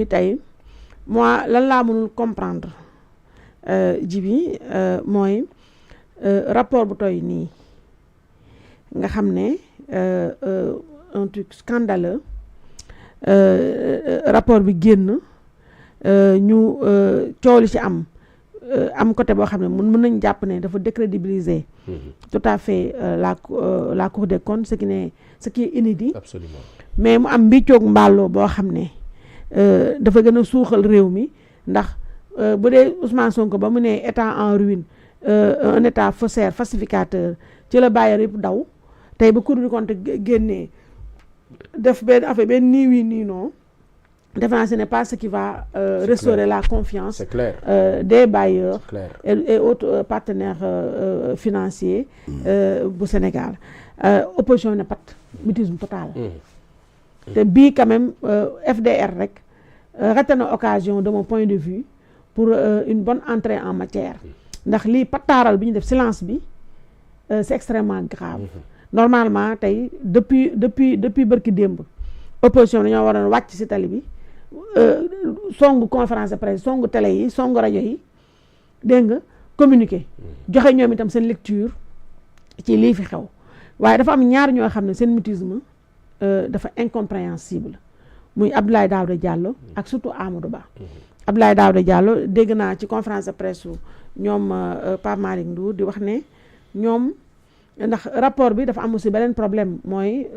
tey moi lan laa mënul comprendre Djiby mooy rapport bu toy nii nga xam ne un truc scandaleux rapport bi génn ñu coow li ci am côté boo xam ne mën nañ jàpp ne dafa décrédibiliser tout à fait la Cour des comptes ce qui est inédit. Absolument. Mais mu am mbiccoog mbàlloo boo xam ne dafa gën a suuxal réew mi ndax bu dee Ousmane Sonko ba mu ne état en ruine un état faussaire falsificateur ci la bàyyi yëpp daw tey ba Cour des comptes génnee def benn affaire benn nii wii nii non defe naa ce n'est pas ce qui va restaurer la confiance. C'est clair. Des bailleurs Clair. et autres partenaires financiers bu Sénégal opposition ne pat mutisme total. te bii quand même FDR rek raté na occasion de mon point de vue pour une bonne entrée en matière ndax lii pataaral bi ñu def silence bi c'est extrêmement grave. Normalement tey depuis bërki démb opposition dañoo waroon wàcc ci tali bi songu conférence de presse songu télé yi songu rajo yi dégg nga communiquer joxe ñoom itam seen lecture ci lii fi xew waaye dafa am ñaar ñoo xam ne seen mutisme dafa incompréhensible muy Abdoulaye Daouda Diallo ak surtout Amadou Ba. Abdoulaye Daouda Diallo dégg naa ci conférence de presse ñoom Pape Malick Ndour di wax ne ñoom ndax rapport bi dafa am aussi beneen problème mooy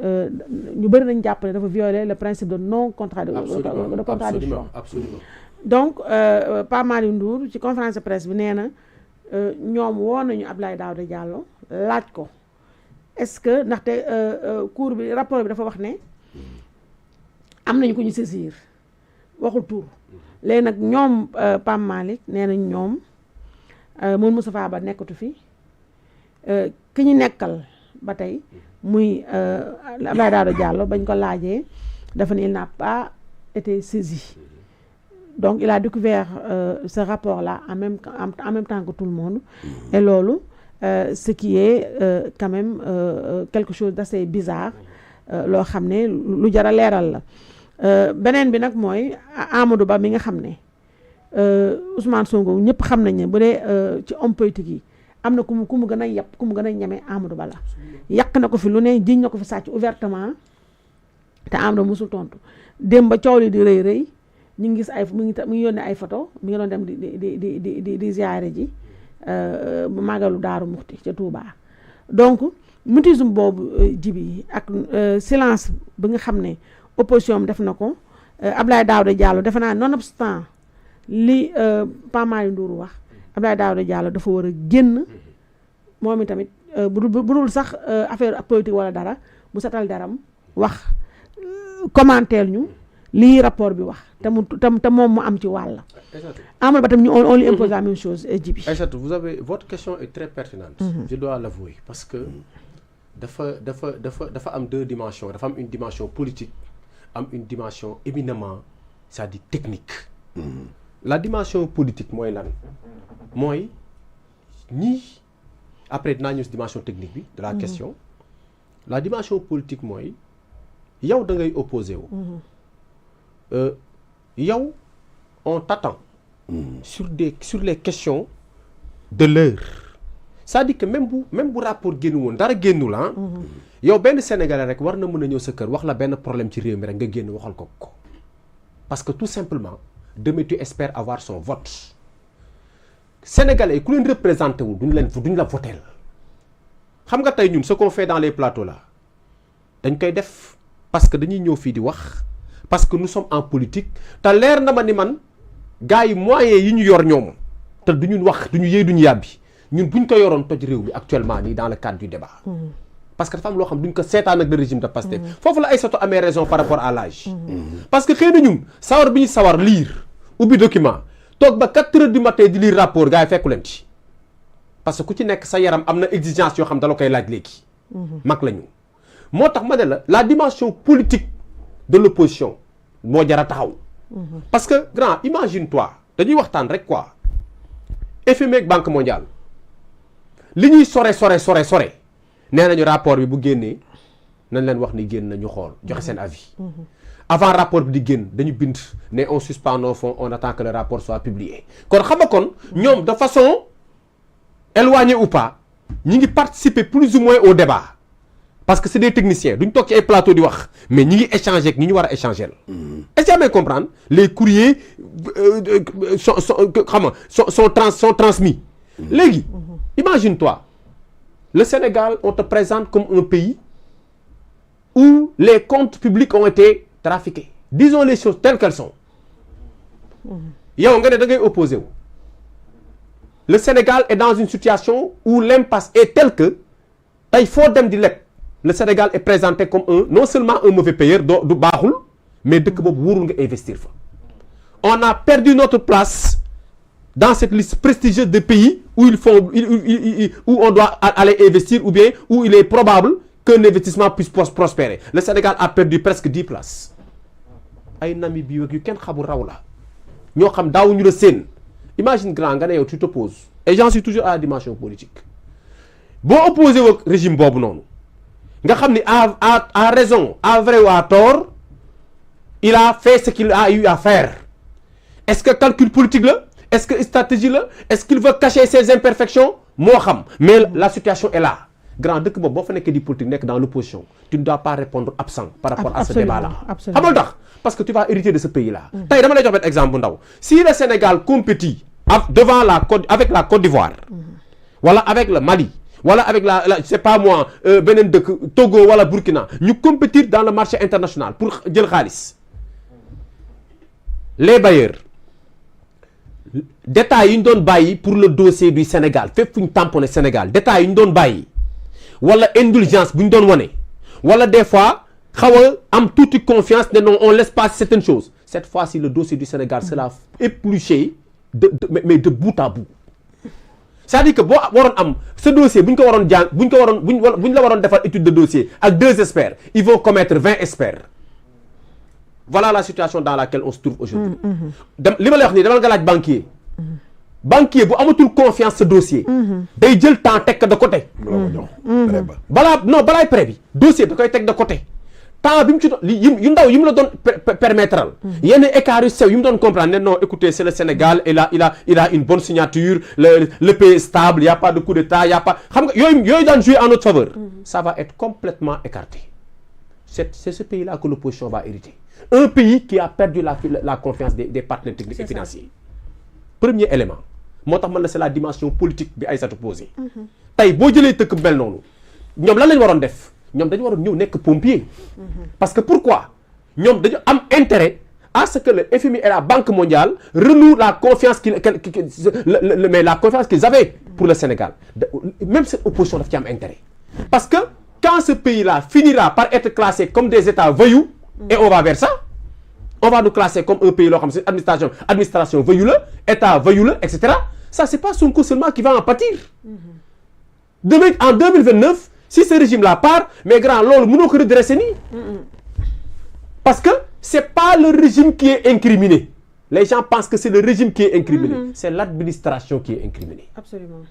ñu bëri nañ jàpp ne dafa violer le principe de non contradiction. Absolument. Donc Pape Malick Ndour ci conférence de presse bi nee na ñoom woo nañu Abdoulaye Daouda Diallo laaj ko est-ce que ndaxte cour bi rapport bi dafa wax ne am nañu ko ñu saisir waxul tur léegi nag ñoom Pape Malick nee nañ ñoom moom Moustapha Ba nekkatu fi ki ñu nekkal ba tey muy Abdoulaye Daouda Diallo bañ ko laajee dafa ne il n'a pas été saisi donc il a découvert ce rapport-là en même temps que tout le monde et loolu ce qui est quand même quelque chose d'assez bizarre loo xam ne lu jar a leeral la beneen bi nag mooy Amadou Ba mi nga xam ne Ousmane Sonko ñëpp xam nañ ne bu dee ci homme politique yi am na ku mu gën a yàpp ku mu gën a ñeme Amadou Ba la yàq na ko fi lu ne jiñ na ko fi sàcc ouvertement te Amadou musul tontu dem ba coow li di rëy ñu ngi gis mu ngi yónnee ay photo mi ngi doon dem di ziyaare ji magalu Daaru Muxti ca Touba donc mutisme boobu Djiby ak silence bi nga xam ne opposition def na ko Abdoulaye Daouda Diallo defe naa nonobstant li Pape Malick Ndour wax Abdoulaye Daouda Diallo dafa war a génn moom i tamit bu dul sax affaire politique wala dara mu setal daram wax commentaire ñu lii rapport bi wax te moom mu am ci wàll. Amadou Ba tam ñu on lui impose la même chose Djiby. Aïssatou, votre question est très pertinente. Je dois l'avouer parce que dafa am deux dimensions dafa am une dimension politique am une dimension éminemment c'est-à-dire technique. La dimension politique mooy lan mooy ñii après dinaa ñëw si dimension technique bi de la question. La dimension politique mooy yow da ngay opposé wu. yow on t'attend sur les questions de l'heure. C'est-à-dire que même bu rapport génn woon dara génnul ah. yow benn Sénégalais rek war na mën a ñëw sa kër wax la benn problème ci réew mi rek nga génn waxal ko parce que tout simplement demain tu espères avoir son vote. Sénégalais ku leen représenté wu duñ la votel xam nga tey ñun ce qu'on fait dans les plateaux là dañ koy def parce que dañuy ñëw fii di wax parce que nous sommes en politique te leer na ma ni man gars yi moyens yi ñu yor ñoom te duñu wax duñu yëy duñu yàbbi ñun buñ ko yoroon toj réew mi actuellement nii dans le cadre du débat. Parce que dafa am loo xam duñ ko seetaan ak le régime de Pastef. foofu la Aïssatou amee raison par rapport à l'âge. parce que xëy na ñun sawar bi ñu sawar lire ubbi document toog ba 4 heures du matin di lire rapport gars yi fekku leen ci parce que ku ci nekk sa yaram am na exigence yoo xam da la koy laaj léegi. mag la ñu moo tax ma ne la dimension politique de l'opposition moo jar a taxaw. parce que grand imagine-toi dañuy waxtaan rek quoi FMI ak Banque mondiale li ñuy sore nee nañu rapport bi bu génnee nañ leen wax ni génn nañu xool joxe seen avis. avant rapport bi di génn dañu bind ne on suspend nos fonds on attend que le rapport soit publié kon xam nga kon ñoom de façon éloignée ou pas ñi ngi participer plus ou moins au débat parce que c'est des techniciens duñ toog ci ay plateau di wax mais ñi ngi échanger ak ñi ñu war a échanger la est-ce que yaa may comprendre les courriers sont transmis léegi imagine-toi le Sénégal on te présente comme un pays où les comptes publics ont été trafiqués disons les choses telles qu'elles sont yow nga ne da ngay opposé wu le Sénégal est dans une situation où l'impasse est telle que tey foo dem di leb le Sénégal est présenté comme non seulement un mauvais payeur du baaxul mais dëkk boobu wóorul nga investir fa on a perdu notre place dans cette liste prestigieuse de pays où où on doit aller investir ou bien où il est probable qu'un investissement puisse prospérer le Sénégal a perdu presque 10 places ay Namibie yu kenn xamul raw la ñoo xam daawuñu la seen imagine grand nga ne yow tu t'opposes et j'en suis toujours à la dimension politique boo opposé au régime boobu noonu nga xam ni à raison à vrai ou à tort il a fait ce qu'il a eu à faire est-ce que calcul politique la est-ce que stratégie la est-ce qu'il veut cacher ses imperfections moo xam mais la situation est là grand dëkk boobu boo fa nekkee di politique nekk dans l'opposition tu ne dois pas répondre absent par rapport à ce débat-là xam nga tax parce que tu vas hériter de ce pays-là tey dama lay jox benn exemple bu ndaw si le Sénégal compétit devant avec la Côte d'Ivoire wala avec le Mali wala avec je sais pas moi beneen dëkk Togo wala Burkina ñu compétir dans le marché international pour jël xaalis les bailleurs détails yi ñu doon bàyyi pour le dossier du Sénégal fépp fu ñu tamponné Sénégal détails yi ñu doon bàyyi wala indulgence bu ñu doon wane wala des fois xaw a am tuuti confiance ne non on laisse passer certaines choses cette fois-ci le dossier du Sénégal sera épluché mais de bout à bout c'est-à-dire que boo waroon am ce dossier bu ñu ko waroon jàng bu ñu la waroon defal étude de dossier ak 2 experts ils vont commettre 20 experts voilà la situation dans laquelle on se trouve aujourd'hui li ma lay wax nii dama nga laaj banquier bu amatul confiance ce dossier day jël temps teg de côté balaay prêt bi dossier da koy teg de côté temps bi mu ci doon yu ndaw yi mu la doon permettre yenn écart yu sew yi mu doon comprendre ne non écoutez c'est le Sénégal il a une bonne signature le pays est stable il y a pas de coup d'état il y a pas xam nga yooyu daan jouer en notre faveur ça va être complètement écarté c'est ce pays-là que l'opposition va hériter un pays qui a perdu la confiance des partenaires techniques et financiers premier élément moo tax man la c'est la dimension politique bi Aïssatou posé tey boo jëlee tëkk mel noonu ñoom lan lañ waroon def ñoom dañu waroon ñëw nekk pompier parce que pourquoi ñoom dañu am intérêt à ce que le FMI et la Banque mondiale renouent la confiance mais la confiance qu'ils avaient pour le Sénégal même cette opposition daf ci am intérêt parce que quand ce pays-là finira par être classé comme des États voyous et on va vers ça on va nous classer comme un pays loo xam c'est administration voyou la État voyou la etc. ça c'est pas Sonko seulement qui va en pâtir demain en 2029 si ce régime-là part mais grand loolu mënoo ko redresser nii parce que c'est pas le régime qui est incriminé les gens pensent que c'est le régime qui est incriminé c'est l'administration qui est incriminée absolument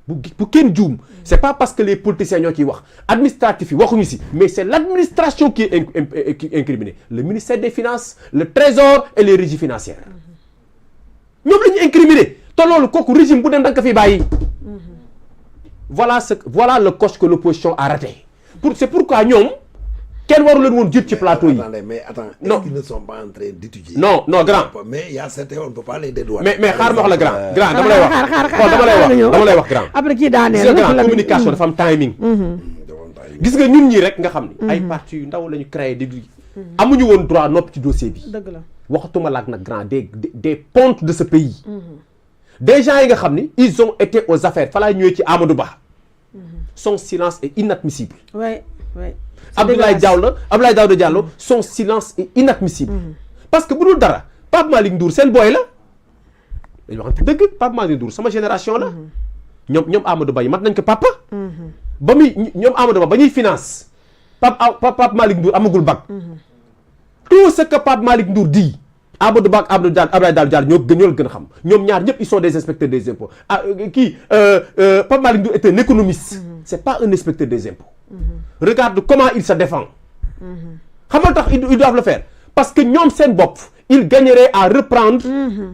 bu kenn juum c'est pas parce que les politiciens ñoo ciy wax administratif yi waxuñu si mais c'est l'administration qui est incriminée le ministère des finances le trésor et les régies financières ñoom la ñu incriminé te loolu kooku régime bu dem da nga ko fiy bàyyi voilà le coche que l'opposition a raté c'est pourquoi ñoom kenn waru leen woon jiit ci plateau yi. mais attends est-ce qu'ils ne sont pas en train d'étudier? non grand. mais il y a certains on ne peut pas les dédouaner. mais xaar ma wax la grand dama lay wax grand. après kii daaneel grand communication dafa am timing. gis nga ñun ñii rek nga xam ni. ay partis yu ndaw la ñu créé di. amuñu woon droit nopp ci dossier bi. dëgg la waxatuma laak nag grand des pontes de ce pays. des gens yi nga xam ni ils ont été aux affaires fa laa ñëwee ci Amadou Ba. son silence est inadmissible. oui. Abdoulaye Daouda Diallo son silence est inadmissible. parce que bu dul dara Pape Malick Ndour seen booy la dañu waxante dëgg Pape Malick Ndour sama génération la ñoom Amadou Ba yi mat nañ ko papa. ba muy ñoom Amadou Ba ba ñuy finance Pape Malick Ndour amagul bac. tout ce que Pape Malick Ndour dit Amadou Ba ak Abdoulaye Daouda Diallo ñoo gën a xam ñoom ñaar ñëpp ils sont des inspecteurs des impôts Pape Malick Ndour est un économiste. c'est pas un inspecteur des impôts. regarde comment il se défend. xam nga tax ils doivent le faire parce que ñoom seen bopp ils gagneraient à reprendre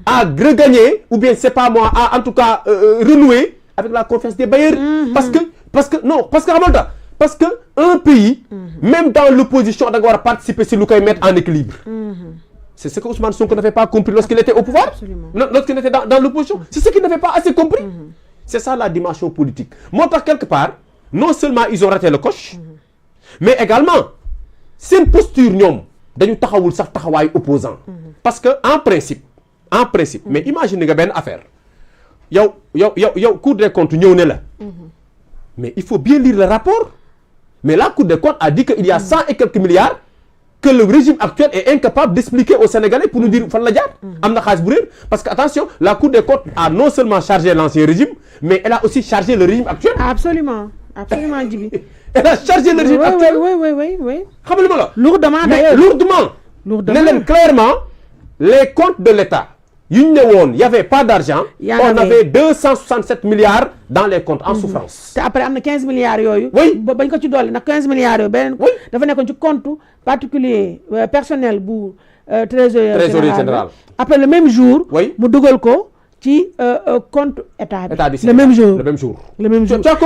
à regagner ou bien c'est pas moi à en tout cas renouer avec la confiance des bailleurs parce que parce que un pays même dans l'opposition da nga war a participer si lu koy mettre en équilibre c'est ce que Ousmane Sonko n'avait pas compris lorsqu'il était au pouvoir lorsqu'il était dans l'opposition c'est ce qu'il n'avait pas assez compris c'est ça la dimension politique moo tax quelque part non seulement ils ont raté le coche mais également seen posture ñoom dañu taxawul sax taxawaayu opposant parce que en principe mais imagine nga benn affaire yow Cour des comptes ñëw ne la mais il faut bien lire le rapport mais la Cour des comptes a dit qu'il y a 100 et quelques milliards que le régime actuel est incapable d'expliquer aux Sénégalais pour nous dire fan la jaar am na xaalis bu réer parce que attention la Cour des comptes a non seulement chargé l'ancien régime mais elle a aussi chargé le régime actuel absolument Djibi elle a chargé le régime actuel oui xam nga li ma la lourdement d'ailleurs lourdement ne leen clairement les comptes de l'État yu ñu ne woon y avait pas d'argent on avait 267 milliards dans les comptes en souffrance te après am na 15 milliards yooyu bañ ko ci dolli ndax 15 milliards yooyu beneen dafa nekkoon ci compte particulier personnel bu trésorier général après le même jour mu dugal ko ci compte état bi le même jour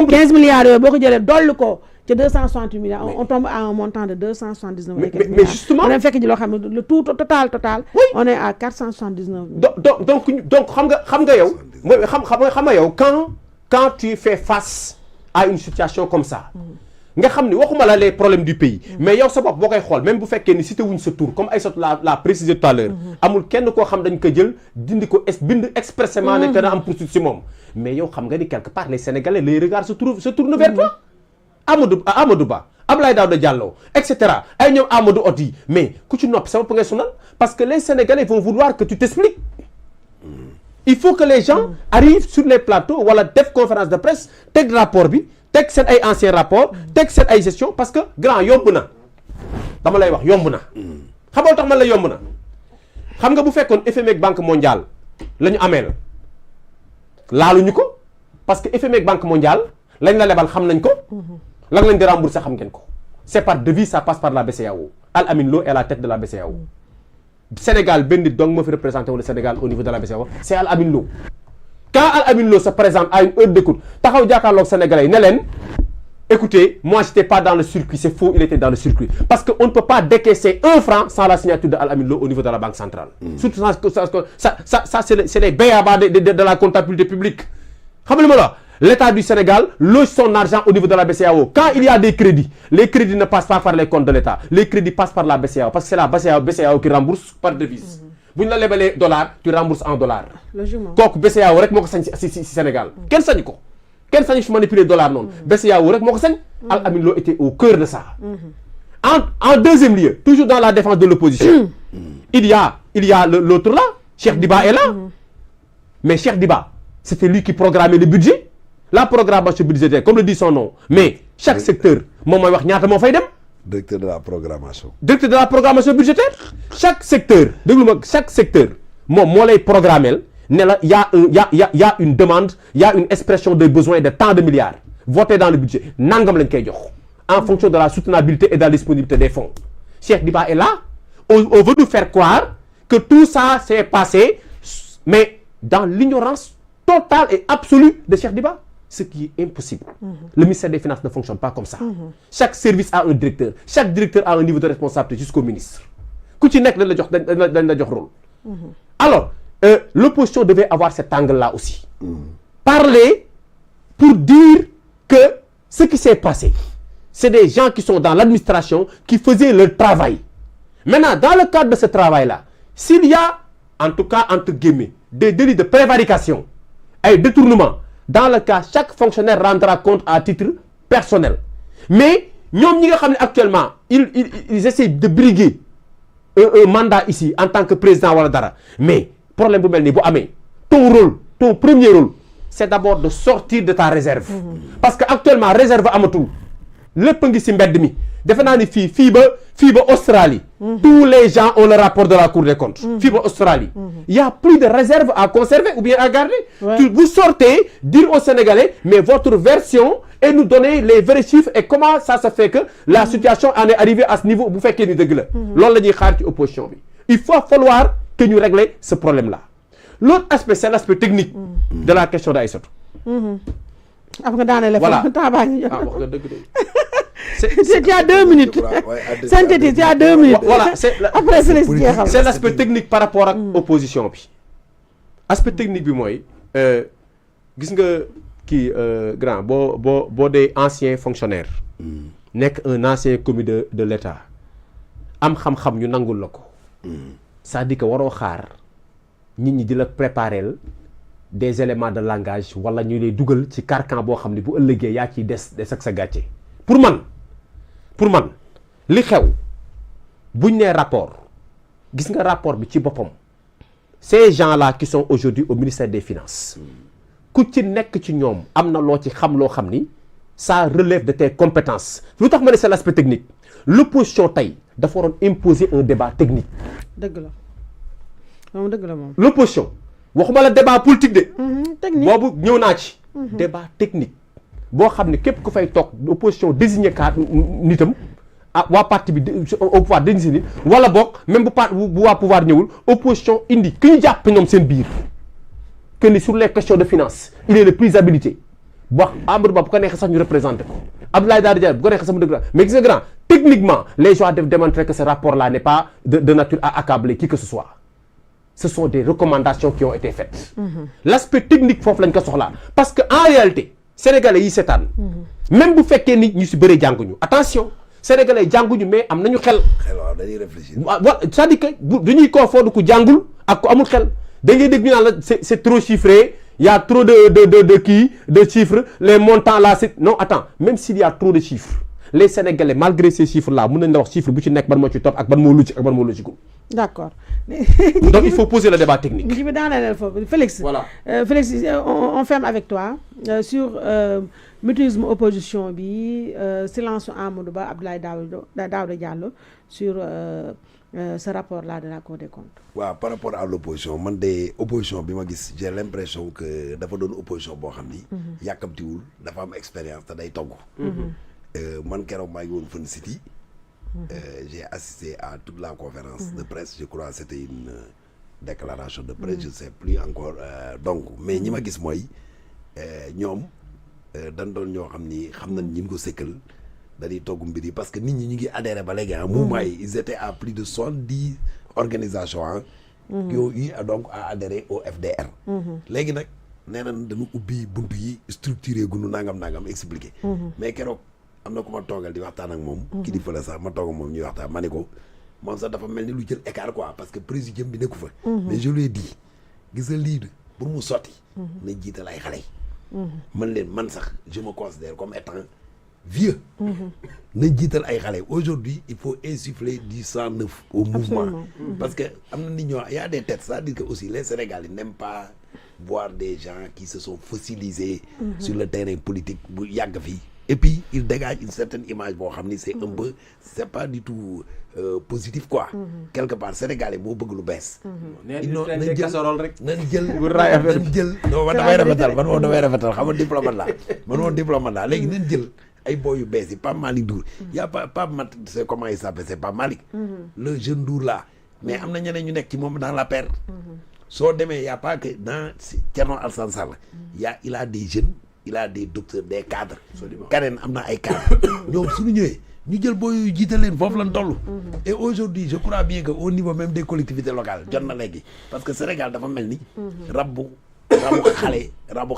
15 milliards yooyu boo ko jëlee dolli ko ci 268 milliards on tombe à un montant de 279 milliards mais justement on a fekk ji loo xam ne le tout total on est à 479 donc xam nga yow mooy xam nga yow quand tu fais face à une situation comme ça nga xam ni waxuma la les problèmes du pays mais yow sa bopp boo koy xool même bu fekkee ni cité wuñ sa tour comme Aïssatou l'a précisé tout à l'heure amul kenn koo xam dañ ko jël dindi ko bind expressément ne te na am poursuite si moom mais yow xam nga ni quelque part les Sénégalais les regards se tournent vers toi Amadou Ba Abdoulaye Daouda Diallo etc ay ñoom Amadou Hott yi mais ku ci noppi sa bopp ngay sonal parce que les Sénégalais vont vouloir que tu t'expliques il faut que les gens arrivent sur les plateaux wala def conférence de presse teg rapport bi teg seen ay anciens rapports teg seen ay gestion parce que grand yomb na dama lay wax yomb na xam nga tax man la yomb na xam nga bu fekkoon FMI ak Banque mondiale la ñu ameel laaluñu ko parce que FMI ak Banque mondiale lañ la lebal xam nañ ko lan lañ di rembourser xam ngeen ko c'est par devise ça passe par la BCEAO Al Amin Lo est à la tête de la BCEAO Sénégal benn nit donc moo fi représenté le Sénégal au niveau de la BCEAO c'est Al Amin Lo quand Al Amin Lo se présente à une heure d'écoute taxaw jàkkaarloog Sénégalais yi ne leen écoutez moi j'étais pas dans le circuit c'est faux il était dans le circuit parce que on ne peut pas décaisser 1 franc sans la signature de Al Amin Lo au niveau de la Banque centrale surtout ça c'est les b.a.-ba de la comptabilité publique xam nga li ma la l'État du Sénégal loge son argent au niveau de la BCEAO. Quand il y a des crédits, les crédits ne passent pas par les comptes de l'État. Les crédits passent par la BCEAO parce que c'est la BCEAO qui rembourse par devise. Bu ñu la lebalee dollar, tu rembourses en dollars. Logiquement. kooku BCEAO rek moo ko sañ si Sénégal. Kenn sañu ko. Kenn sañu fi manipuler dollar noonu. BCEAO rek moo ko sañ. Al Amin Lo était au cœur de ça. En deuxième lieu, toujours dans la défense de l'opposition, il y a l'autre là, Cheikh Diba est là. Mais Cheikh Diba, c'était lui qui programmait le budget. La programmation budgétaire, comme le dit son nom, mais chaque secteur, moom mooy wax ñaata moo fay dem. Directeur de la programmation. Directeur de la programmation budgétaire. Chaque secteur, déglu ma chaque secteur, moom moo lay programmel ne la y a une demande, y a une expression de besoin de tant de milliards voté dans le budget. Nangam lañ koy jox en fonction de la soutenabilité et de la disponibilité des fonds. Cheikh Diba est là. On veut nous faire croire que tout ça s'est passé, mais dans l'ignorance totale et absolue de Cheikh Diba. Ce qui est impossible. Le ministère des Finances ne fonctionne pas comme ça. Chaque service a un directeur. Chaque directeur a un niveau de responsabilité jusqu'au ministre. Ku ci nekk dañ la jox rôle. Alors, l'opposition devait avoir cet angle-là aussi. Parler pour dire que ce qui s'est passé, c'est des gens qui sont dans l'administration qui faisaient leur travail. Maintenant, dans le cadre de ce travail-là, s'il y a, en tout cas, entre guillemets, des délits de prévarication et détournement, dans le cas, chaque fonctionnaire rendra compte à titre personnel. Mais, ñoom ñi nga xam ne actuellement, ils essaient de briguer un mandat ici en tant que président wala dara. Mais, problème bu mel nii bu amee, ton premier rôle, c'est d'abord de sortir de ta réserve. Parce que actuellement, réserve amatul. Lépp ngi ci mbedd mi. Defe naa ni fii ba Australie. Tous les gens ont le rapport de la Cour des comptes. Fii ba Australie. Il y a plus de réserve à conserver ou bien à garder. Vous sortez, dire aux Sénégalais, mais votre version et nous donner les vrais chiffres et comment ça se fait que la situation en est arrivée à ce niveau bu fekkee ni dëgg la. loolu la ñuy xaar ci opposition bi. il faut falloir que ñu régler ce problème-là. L'autre aspect, c'est l'aspect technique de la question d'Aïssatou. Voilà. C'est il y a 2 minutes. Synthétique, il y a 2 minutes. Voilà, après c'est l'aspect technique par rapport à l'opposition. Aspect technique, moi, gis nga kii grand boo des anciens fonctionnaires. Nekk un ancien commis de l'État. Am xam-xam ñu nangul la ko. C'est-à-dire que waroo xaar nit ñi di la préparer des éléments de langage wala ñu lay dugal ci carcan boo xam ne bu ëllëgee yaa ciy des ak sa gàcce. Pour man li xew buñ nee rapport gis nga rapport bi ci boppam ces gens-là qui sont aujourd'hui au ministère des Finances ku ci nekk ci ñoom am na loo ci xam loo xam ni ça relève de tes compétences. Lu tax ma ne c'est l'aspect technique l'opposition tey dafa waroon imposer un débat technique. dëgg la moom dëgg la moom. L'opposition waxuma la débat politique de. technique boobu ñëw naa ci. débat technique boo xam ne képp ku fay toog opposition désigné kaat nitam ah waa parti bi au pouvoir désigné nit wala boog même bu waa pouvoir ñëwul opposition indi ki ñu jàpp ñoom seen biir que ni sur les questions de finance il est le plus habilité wax Amadou Ba bu ko neexee sax ñu représenté ko Abdoulaye Daouda Diallo bu ko neexee sax mu dëgg la mais gis nga grand techniquement les gens doivent démontrer que ce rapport-là n'est pas de nature à accabler qui que ce soit. Ce sont des recommandations qui ont été faites. L'aspect technique foofu lañ ko soxlaa parce que en réalité sénégalais yi seetaan même bu fekkee nit ñu si bëree jànguñu attention sénégalais jànguñu mais am nañu xel. waaw dañuy réfléchir. waaw c'est-à-dire que dañuy confondre ku jàngul ak ku amul xel da ngay dégg ñu naan la c'est trop chiffré il y a trop de chiffres les montants là c'est non attends même s'il y a trop de chiffres les sénégalais malgré ces chiffres là mën nañ la wax chiffre bu ci nekk ban moo ci topp ak ban moo logique ak ban moo logique. D'accord. Donc il faut poser le débat technique. Félix, voilà. Félix, on ferme avec toi sur mutualisme opposition bi silence Amadou Ba Abdoulaye Daouda Diallo sur ce rapport là de la Cour des comptes. waaw par rapport à l'opposition man de opposition bi ma gis j'ai l'impression que dafa doon opposition boo xam ni. yàkkamtiwul dafa am expérience te day togg. man keroog maa ngi woon Fun City. J'ai assisté à toute la conférence de presse je crois c'était une déclaration de presse je sais plus encore donc mais ñi ma gis mooy ñoom dañ doon ñoo xam ni xam nañ ñi ko sëkkal dañuy togg mbir yi parce que nit ñi ñu ngi adhéré ba léegi mouvement yi ils étaient à plus de 70 organisations qui ont eu donc à adhérer au FDR léegi nag nee nañ dañu ubbi buntu yi structuré gunu nangam expliqué mais keroog am na ku ma toogal di waxtaan ak moom kilifa la sax ma toog ak moom ñuy waxtaan ma ne ko moom sax dafa mel ni lu jël écart quoi parce que président bi nekku fa mais je lui ai dit gis nga lii pour mu sotti na jiital ay xale yi man sax je me considère comme étant vieux na jiital ay xale aujourd'hui il faut insuffler du sang neuf au mouvement parce que am na nit ñoo y a des têtes c'est-à-dire que aussi les Sénégalais n'aiment pas voir des gens qui se sont fossilisés sur le terrain politique bu yàgg fii et puis il dégage une certaine image boo xam ni c'est un peu c'est pas du tout positif quoi quelque part sénégalais moo bëgg lu bees nañ jël non man damay rafetal xam nga diplomate la léegi nañ jël ay boy yu bees yi Pape Malick Ndour y a pas Pape Mat c'est comment il s'appelle c'est Pape Malick le jeune Ndour là mais am na ñeneen ñu nekk ci moom dans la paire soo demee y a pas que dans Thierno Alassane Sall il a des jeunes il a des docteurs des cadres keneen am na ay cadres ñoom suñu ñëwee ñu jël booy jiital leen foofu lañ toll et aujourd'hui je crois bien que au niveau même des collectivités locales jot na léegi parce que Sénégal dafa mel ni rabu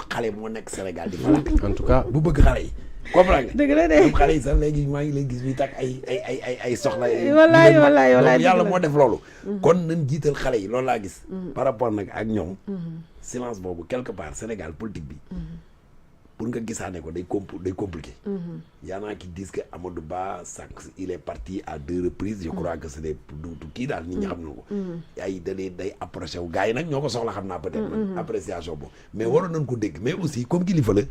xale moo nekk Sénégal di falaat en tout cas bu bëgg xale yi comprends nga dëgg la de ñoom xale yi sax léegi maa ngi lay gis ñuy takk ay soxla wallaay yàlla moo def loolu kon nañ jiital xale yi loolu laa gis par rapport nag ak ñoom silence boobu quelque part Sénégal politique bi pour nga gisaane ko day compliqué yaanaa ki disent que Amadou Ba sànq il est parti à 2 reprises je crois que c'est des du kii daal nit ñi xam na ko ay day approché wu gars yi nag ñoo ko soxla xam naa peut-être man appréciation boobu mais waroon nañ ko dégg mais aussi comme kilifa la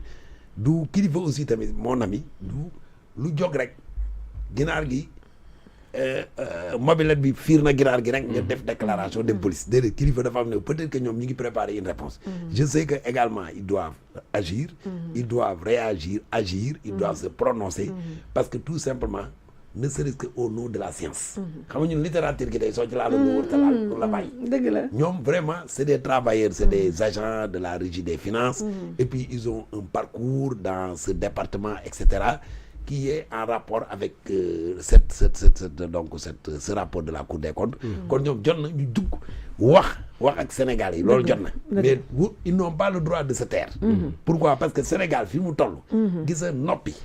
du kilifa aussi tamit mon ami du lu jóg rek ginaar gi mobilette bi fiir na ginaar gi rek nga def déclaration dem police déedéet kilifa dafa am ne peut-être que ñoom ñi ngi préparer une réponse je sais que également ils doivent agir ils doivent réagir agir ils doivent se prononcer parce que tout simplement ne serait-ce que au nom de la science xam nga ñun littérature gi tey soo ci laaloon nga wër ta laal pour la bàyyi dëgg la ñoom vraiment c'est des travailleurs c'est des agents de la régie des finances et puis ils ont un parcours dans ce département etc qui est en rapport avec ce rapport de la Cour des comptes kon ñoom jot na ñu dugg wax ak Sénégal yi loolu jot na mais ils n'ont pas le droit de se taire pourquoi parce que Sénégal fi mu toll gis nga noppi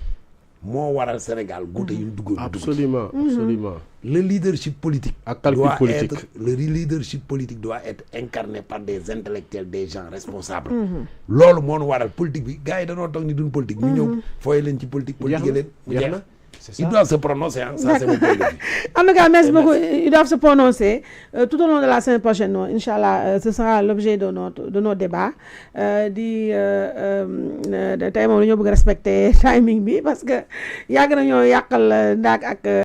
moo waral Sénégal guute yu ñu dugg absolument absolument le leadership politique le leadership politique doit être incarné par des intellectuels des gens responsables loolu moo nu waral politique bi gars yi dañoo toog ni duñ politique ñu ñëw fooye leen ci politique leen mu jeex ils doivent se prononcer ça c'est mon point de vue. En tout cas merci beaucoup ils doivent se prononcer tout au long de la semaine prochaine Inch'Allah ce sera l'objet de nos débats tey moom la ñoo bëgg respecter timing bi parce que yàgg nañoo yàqal ndaak ak